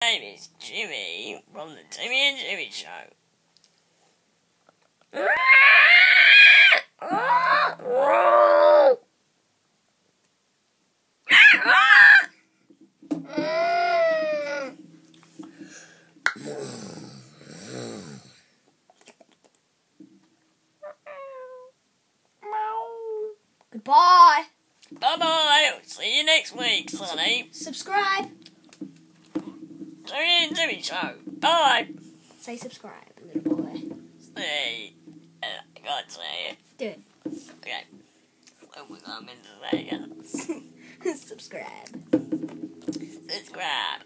My name is Jimmy from the Timmy and Jimmy Show. Goodbye. Bye-bye. See you next week, Sonny. Subscribe. Timmy and Jimmy Show. Bye. Say subscribe, little boy. Say, I can't say it. Do it. Okay. What was I meant to say again? Subscribe. Subscribe.